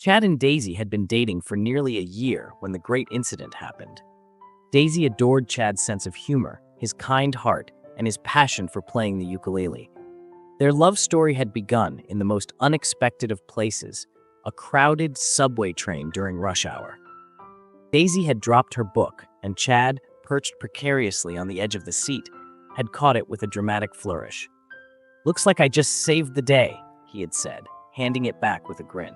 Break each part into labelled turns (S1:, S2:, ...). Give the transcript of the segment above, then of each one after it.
S1: Chad and Daisy had been dating for nearly a year when the great incident happened. Daisy adored Chad's sense of humor, his kind heart, and his passion for playing the ukulele. Their love story had begun in the most unexpected of places, a crowded subway train during rush hour. Daisy had dropped her book, and Chad, perched precariously on the edge of the seat, had caught it with a dramatic flourish. "Looks like I just saved the day," he had said, handing it back with a grin.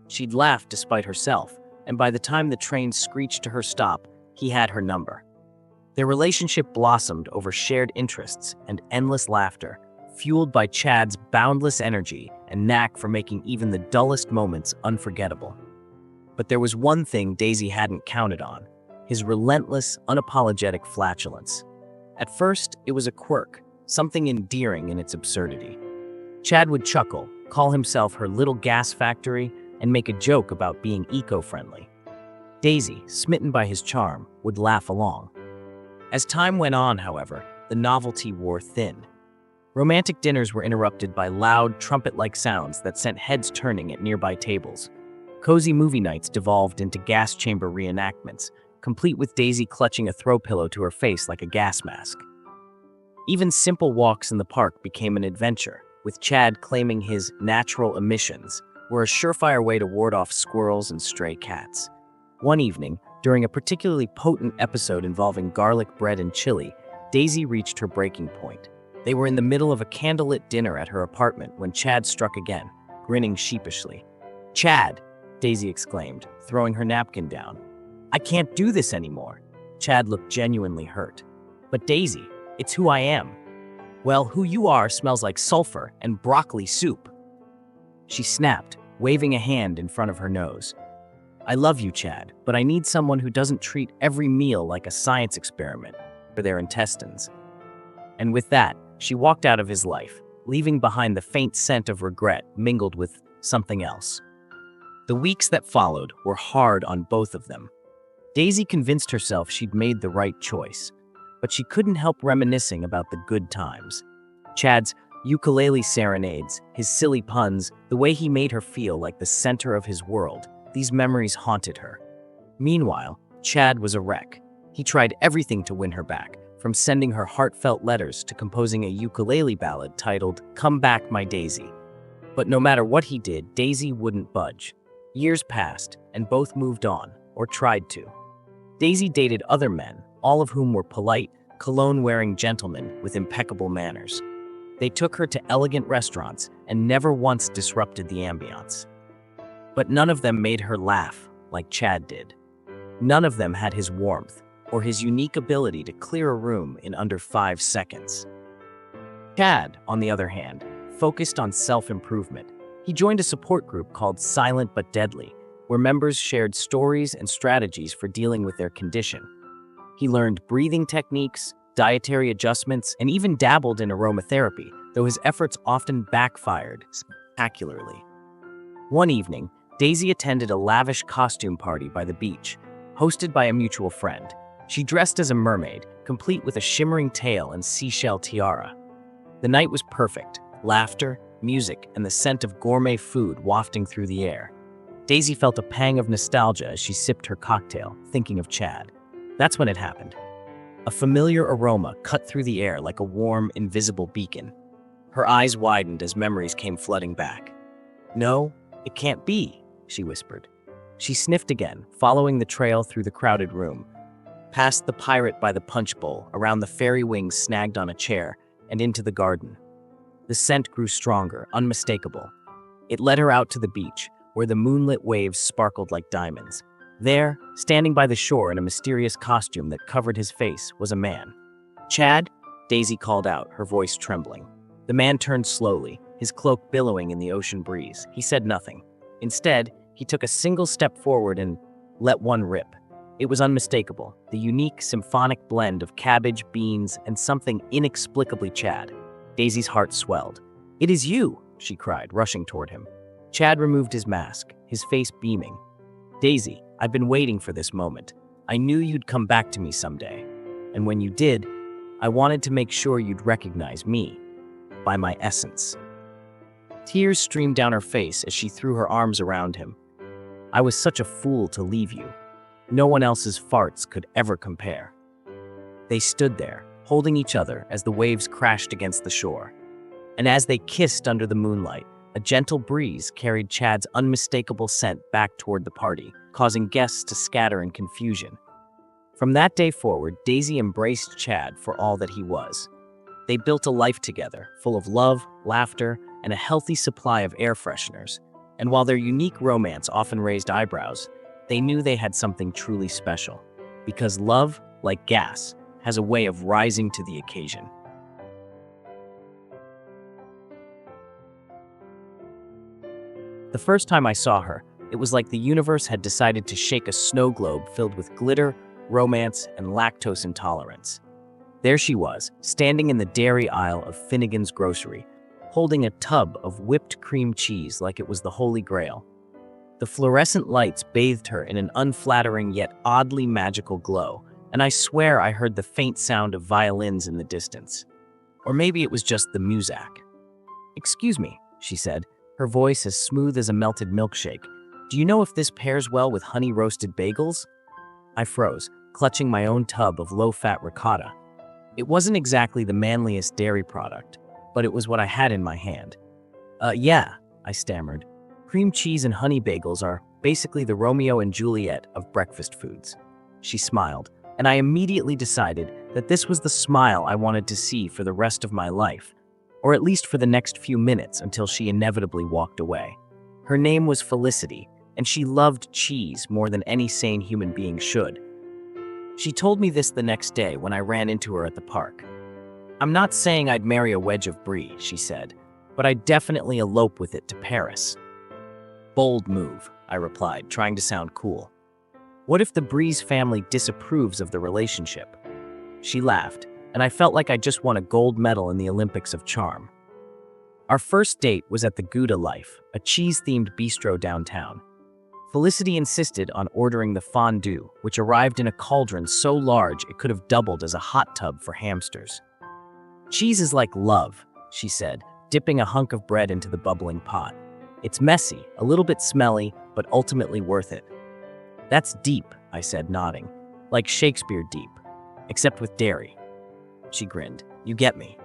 S1: She'd laughed despite herself, and by the time the train screeched to her stop, he had her number. Their relationship blossomed over shared interests and endless laughter, fueled by Chad's boundless energy and knack for making even the dullest moments unforgettable. But there was one thing Daisy hadn't counted on: his relentless, unapologetic flatulence. At first, it was a quirk, something endearing in its absurdity. Chad would chuckle, call himself her little gas factory, and make a joke about being eco-friendly. Daisy, smitten by his charm, would laugh along. As time went on, however, the novelty wore thin. Romantic dinners were interrupted by loud, trumpet-like sounds that sent heads turning at nearby tables. Cozy movie nights devolved into gas chamber reenactments, complete with Daisy clutching a throw pillow to her face like a gas mask. Even simple walks in the park became an adventure, with Chad claiming his natural emissions were a surefire way to ward off squirrels and stray cats. One evening, during a particularly potent episode involving garlic bread and chili, Daisy reached her breaking point. They were in the middle of a candlelit dinner at her apartment when Chad struck again, grinning sheepishly. "Chad!" Daisy exclaimed, throwing her napkin down. "I can't do this anymore." Chad looked genuinely hurt. "But Daisy, it's who I am." "Well, who you are smells like sulfur and broccoli soup." She snapped, waving a hand in front of her nose. "I love you, Chad, but I need someone who doesn't treat every meal like a science experiment for their intestines." And with that, she walked out of his life, leaving behind the faint scent of regret mingled with something else. The weeks that followed were hard on both of them. Daisy convinced herself she'd made the right choice, but she couldn't help reminiscing about the good times. Chad's ukulele serenades, his silly puns, the way he made her feel like the center of his world, these memories haunted her. Meanwhile, Chad was a wreck. He tried everything to win her back, from sending her heartfelt letters to composing a ukulele ballad titled "Come Back, My Daisy." But no matter what he did, Daisy wouldn't budge. Years passed, and both moved on, or tried to. Daisy dated other men, all of whom were polite, cologne-wearing gentlemen with impeccable manners. They took her to elegant restaurants and never once disrupted the ambiance. But none of them made her laugh like Chad did. None of them had his warmth or his unique ability to clear a room in under 5 seconds. Chad, on the other hand, focused on self-improvement. He joined a support group called Silent But Deadly, where members shared stories and strategies for dealing with their condition. He learned breathing techniques, dietary adjustments, and even dabbled in aromatherapy, though his efforts often backfired spectacularly. One evening, Daisy attended a lavish costume party by the beach, hosted by a mutual friend. She dressed as a mermaid, complete with a shimmering tail and seashell tiara. The night was perfect: laughter, music, and the scent of gourmet food wafting through the air. Daisy felt a pang of nostalgia as she sipped her cocktail, thinking of Chad. That's when it happened. A familiar aroma cut through the air like a warm, invisible beacon. Her eyes widened as memories came flooding back. "No, it can't be," she whispered. She sniffed again, following the trail through the crowded room, past the pirate by the punch bowl, around the fairy wings snagged on a chair, and into the garden. The scent grew stronger, unmistakable. It led her out to the beach, where the moonlit waves sparkled like diamonds. There, standing by the shore in a mysterious costume that covered his face, was a man. "Chad?" Daisy called out, her voice trembling. The man turned slowly, his cloak billowing in the ocean breeze. He said nothing. Instead, he took a single step forward and let one rip. It was unmistakable, the unique symphonic blend of cabbage, beans, and something inexplicably Chad. Daisy's heart swelled. "It is you!" she cried, rushing toward him. Chad removed his mask, his face beaming. "Daisy, I've been waiting for this moment. I knew you'd come back to me someday. And when you did, I wanted to make sure you'd recognize me by my essence." Tears streamed down her face as she threw her arms around him. I was such a fool to leave you. No one else's farts could ever compare." They stood there, holding each other as the waves crashed against the shore. And as they kissed under the moonlight, a gentle breeze carried Chad's unmistakable scent back toward the party, causing guests to scatter in confusion. From that day forward, Daisy embraced Chad for all that he was. They built a life together, full of love, laughter, and a healthy supply of air fresheners. And while their unique romance often raised eyebrows, they knew they had something truly special. Because love, like gas, has a way of rising to the occasion. The first time I saw her, it was like the universe had decided to shake a snow globe filled with glitter, romance, and lactose intolerance. There she was, standing in the dairy aisle of Finnegan's Grocery, holding a tub of whipped cream cheese like it was the Holy Grail. The fluorescent lights bathed her in an unflattering yet oddly magical glow, and I swear I heard the faint sound of violins in the distance. Or maybe it was just the muzak. "Excuse me," she said, her voice as smooth as a melted milkshake. "Do you know if this pairs well with honey-roasted bagels?" I froze, clutching my own tub of low-fat ricotta. It wasn't exactly the manliest dairy product, but it was what I had in my hand. Yeah, I stammered. Cream cheese and honey bagels are basically the Romeo and Juliet of breakfast foods." She smiled, and I immediately decided that this was the smile I wanted to see for the rest of my life, or at least for the next few minutes until she inevitably walked away. Her name was Felicity, and she loved cheese more than any sane human being should. She told me this the next day when I ran into her at the park. "I'm not saying I'd marry a wedge of brie," she said, "but I'd definitely elope with it to Paris." "Bold move," I replied, trying to sound cool. "What if the Brie's family disapproves of the relationship?" She laughed, and I felt like I just won a gold medal in the Olympics of charm. Our first date was at the Gouda Life, a cheese-themed bistro downtown. Felicity insisted on ordering the fondue, which arrived in a cauldron so large it could have doubled as a hot tub for hamsters. "Cheese is like love," she said, dipping a hunk of bread into the bubbling pot. "It's messy, a little bit smelly, but ultimately worth it." "That's deep," I said, nodding. "Like Shakespeare deep, except with dairy." She grinned. "You get me."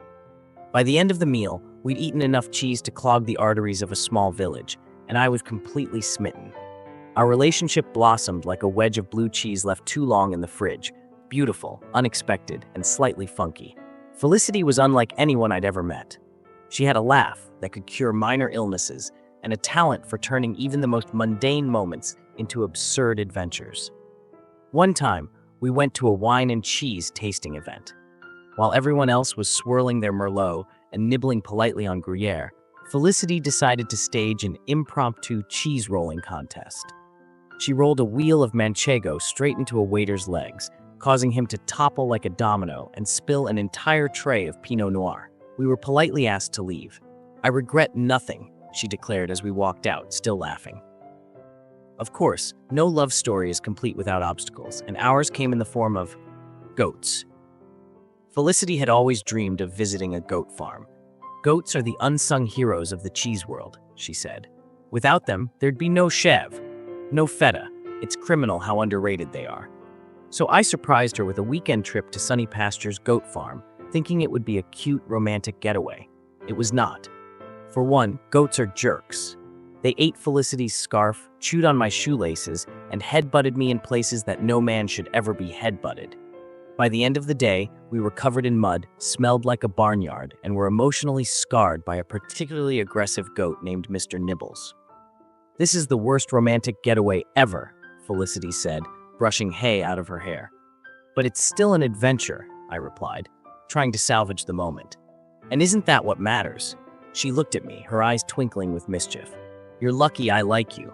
S1: By the end of the meal, we'd eaten enough cheese to clog the arteries of a small village, and I was completely smitten. Our relationship blossomed like a wedge of blue cheese left too long in the fridge, beautiful, unexpected, and slightly funky. Felicity was unlike anyone I'd ever met. She had a laugh that could cure minor illnesses and a talent for turning even the most mundane moments into absurd adventures. One time, we went to a wine and cheese tasting event. While everyone else was swirling their Merlot and nibbling politely on Gruyere, Felicity decided to stage an impromptu cheese rolling contest. She rolled a wheel of manchego straight into a waiter's legs, causing him to topple like a domino and spill an entire tray of Pinot Noir. We were politely asked to leave. "I regret nothing," she declared as we walked out, still laughing. Of course, no love story is complete without obstacles, and ours came in the form of goats. Felicity had always dreamed of visiting a goat farm. "Goats are the unsung heroes of the cheese world," she said. "Without them, there'd be no Chev, no feta. It's criminal how underrated they are." So I surprised her with a weekend trip to Sunny Pasture's goat farm, thinking it would be a cute, romantic getaway. It was not. For one, goats are jerks. They ate Felicity's scarf, chewed on my shoelaces, and headbutted me in places that no man should ever be headbutted. By the end of the day, we were covered in mud, smelled like a barnyard, and were emotionally scarred by a particularly aggressive goat named Mr. Nibbles. "This is the worst romantic getaway ever," Felicity said, brushing hay out of her hair. "But it's still an adventure," I replied, trying to salvage the moment. "And isn't that what matters?" She looked at me, her eyes twinkling with mischief. "You're lucky I like you."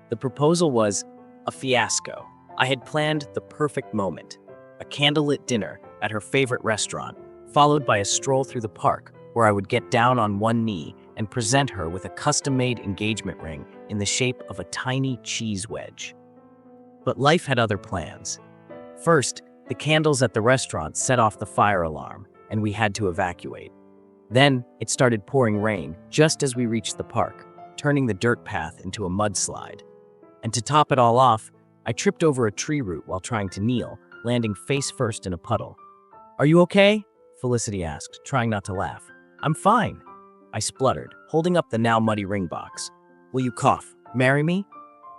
S1: The proposal was a fiasco. I had planned the perfect moment. A candlelit dinner at her favorite restaurant, followed by a stroll through the park where I would get down on one knee and present her with a custom-made engagement ring in the shape of a tiny cheese wedge. But life had other plans. First, the candles at the restaurant set off the fire alarm, and we had to evacuate. Then, it started pouring rain just as we reached the park, turning the dirt path into a mudslide. And to top it all off, I tripped over a tree root while trying to kneel, landing face first in a puddle. "Are you okay?" Felicity asked, trying not to laugh. "I'm fine," I spluttered, holding up the now muddy ring box. "Will you cough? Marry me?"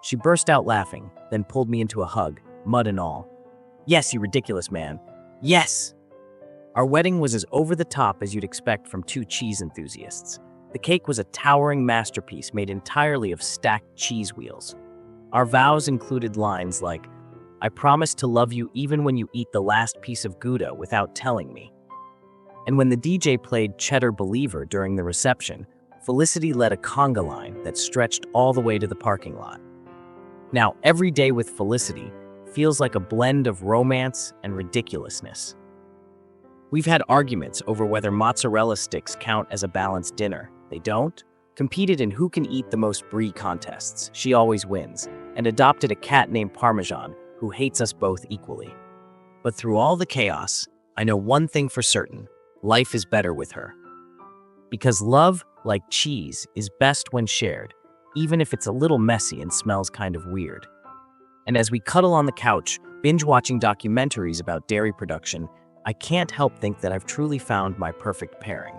S1: She burst out laughing, then pulled me into a hug, mud and all. "Yes, you ridiculous man. Yes!" Our wedding was as over the top as you'd expect from two cheese enthusiasts. The cake was a towering masterpiece made entirely of stacked cheese wheels. Our vows included lines like, "I promise to love you even when you eat the last piece of Gouda without telling me." And when the DJ played Cheddar Believer during the reception, Felicity led a conga line that stretched all the way to the parking lot. Now, every day with Felicity feels like a blend of romance and ridiculousness. We've had arguments over whether mozzarella sticks count as a balanced dinner. They don't. Competed in who can eat the most brie contests. She always wins. And adopted a cat named Parmesan who hates us both equally. But through all the chaos, I know one thing for certain. Life is better with her. Because love, like cheese, is best when shared, even if it's a little messy and smells kind of weird. And as we cuddle on the couch, binge-watching documentaries about dairy production, I can't help think that I've truly found my perfect pairing.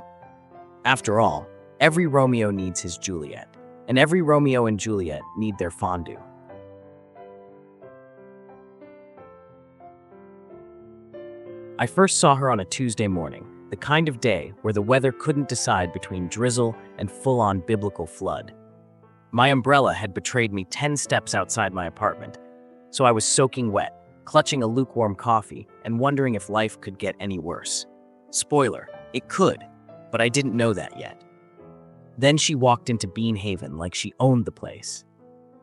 S1: After all, every Romeo needs his Juliet, and every Romeo and Juliet need their fondue. I first saw her on a Tuesday morning, the kind of day where the weather couldn't decide between drizzle and full-on biblical flood. My umbrella had betrayed me 10 steps outside my apartment, so I was soaking wet, clutching a lukewarm coffee, and wondering if life could get any worse. Spoiler, it could, but I didn't know that yet. Then she walked into Bean Haven like she owned the place.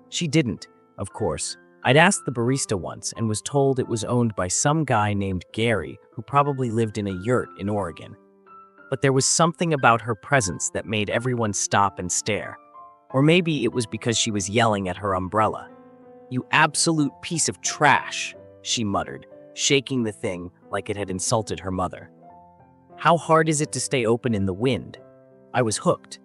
S1: She didn't, of course. I'd asked the barista once and was told it was owned by some guy named Gary who probably lived in a yurt in Oregon. But there was something about her presence that made everyone stop and stare. Or maybe it was because she was yelling at her umbrella. "You absolute piece of trash," she muttered, shaking the thing like it had insulted her mother. "How hard is it to stay open in the wind?" I was hooked.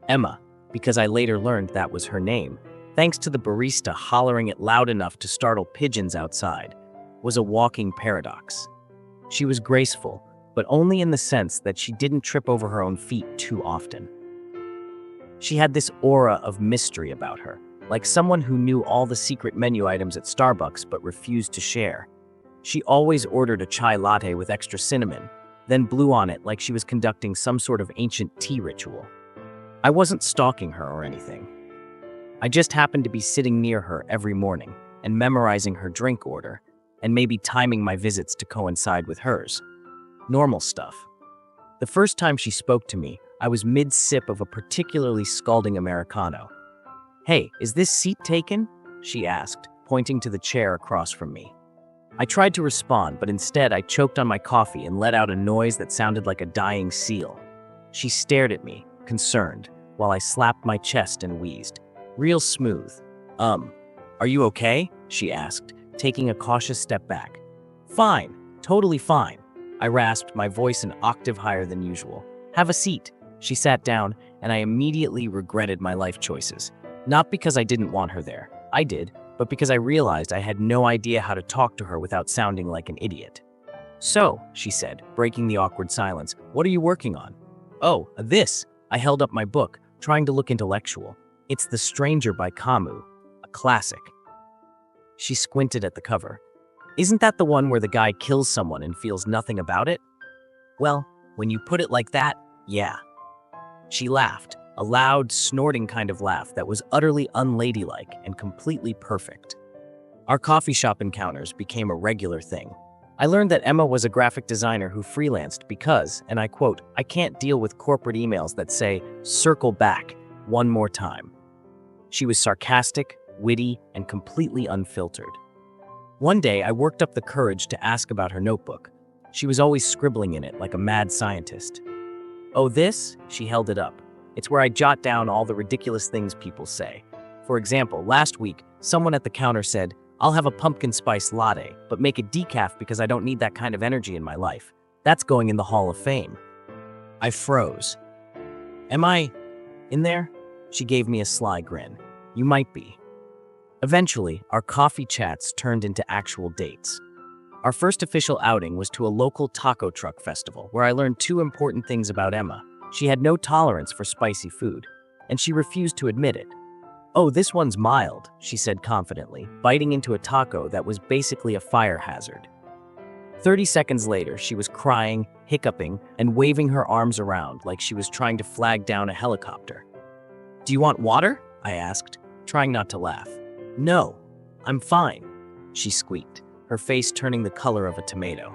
S1: Emma, because I later learned that was her name, thanks to the barista hollering it loud enough to startle pigeons outside, was a walking paradox. She was graceful, but only in the sense that she didn't trip over her own feet too often. She had this aura of mystery about her, like someone who knew all the secret menu items at Starbucks but refused to share. She always ordered a chai latte with extra cinnamon, then blew on it like she was conducting some sort of ancient tea ritual. I wasn't stalking her or anything. I just happened to be sitting near her every morning and memorizing her drink order, and maybe timing my visits to coincide with hers. Normal stuff. The first time she spoke to me, I was mid-sip of a particularly scalding Americano. "Hey, is this seat taken?" she asked, pointing to the chair across from me. I tried to respond, but instead I choked on my coffee and let out a noise that sounded like a dying seal. She stared at me, concerned, while I slapped my chest and wheezed. Real smooth. Are you okay?" she asked, taking a cautious step back. "Fine, totally fine," I rasped, my voice an octave higher than usual. "Have a seat." She sat down, and I immediately regretted my life choices. Not because I didn't want her there. I did, but because I realized I had no idea how to talk to her without sounding like an idiot. "So," she said, breaking the awkward silence, "what are you working on?" "Oh, this." I held up my book, trying to look intellectual. "It's The Stranger by Camus, a classic." She squinted at the cover. "Isn't that the one where the guy kills someone and feels nothing about it?" "Well, when you put it like that, yeah." She laughed, a loud, snorting kind of laugh that was utterly unladylike and completely perfect. Our coffee shop encounters became a regular thing. I learned that Emma was a graphic designer who freelanced because, and I quote, "I can't deal with corporate emails that say, 'circle back one more time.'" She was sarcastic, witty, and completely unfiltered. One day, I worked up the courage to ask about her notebook. She was always scribbling in it like a mad scientist. "Oh, this?" She held it up. "It's where I jot down all the ridiculous things people say. For example, last week, someone at the counter said, 'I'll have a pumpkin spice latte, but make it decaf because I don't need that kind of energy in my life.' That's going in the Hall of Fame." I froze. "Am I in there?" She gave me a sly grin. "You might be." Eventually, our coffee chats turned into actual dates. Our first official outing was to a local taco truck festival where I learned two important things about Emma. She had no tolerance for spicy food, and she refused to admit it. "Oh, this one's mild," she said confidently, biting into a taco that was basically a fire hazard. 30 seconds later, she was crying, hiccuping, and waving her arms around like she was trying to flag down a helicopter. "Do you want water?" I asked, trying not to laugh. "No, I'm fine," she squeaked, her face turning the color of a tomato.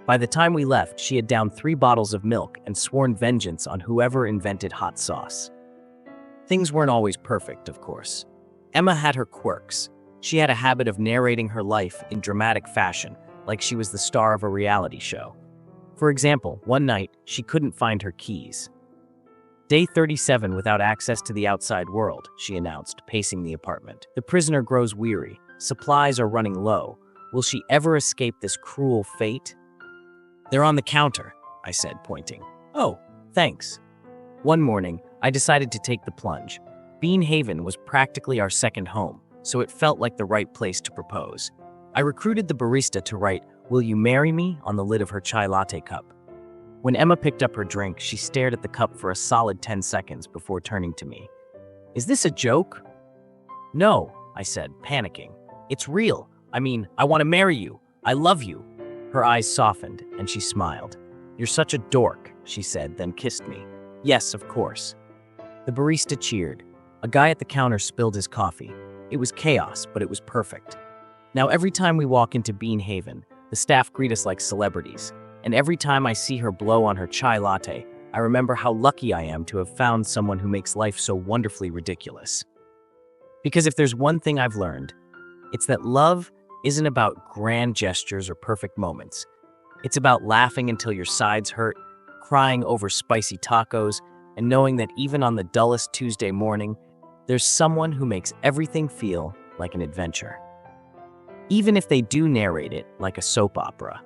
S1: By the time we left, she had downed 3 bottles of milk and sworn vengeance on whoever invented hot sauce. Things weren't always perfect, of course. Emma had her quirks. She had a habit of narrating her life in dramatic fashion, like she was the star of a reality show. For example, one night, she couldn't find her keys. "Day 37 without access to the outside world," she announced, pacing the apartment. "The prisoner grows weary. Supplies are running low. Will she ever escape this cruel fate?" "They're on the counter," I said, pointing. "Oh, thanks." One morning, I decided to take the plunge. Bean Haven was practically our second home, so it felt like the right place to propose. I recruited the barista to write, "Will you marry me?" on the lid of her chai latte cup. When Emma picked up her drink, she stared at the cup for a solid 10 seconds before turning to me. "Is this a joke?" "No," I said, panicking. "It's real. I want to marry you. I love you." Her eyes softened, and she smiled. "You're such a dork," she said, then kissed me. "Yes, of course." The barista cheered. A guy at the counter spilled his coffee. It was chaos, but it was perfect. Now every time we walk into Bean Haven, the staff greet us like celebrities. And every time I see her blow on her chai latte, I remember how lucky I am to have found someone who makes life so wonderfully ridiculous. Because if there's one thing I've learned, it's that love isn't about grand gestures or perfect moments. It's about laughing until your sides hurt, crying over spicy tacos, and knowing that even on the dullest Tuesday morning, there's someone who makes everything feel like an adventure. Even if they do narrate it like a soap opera.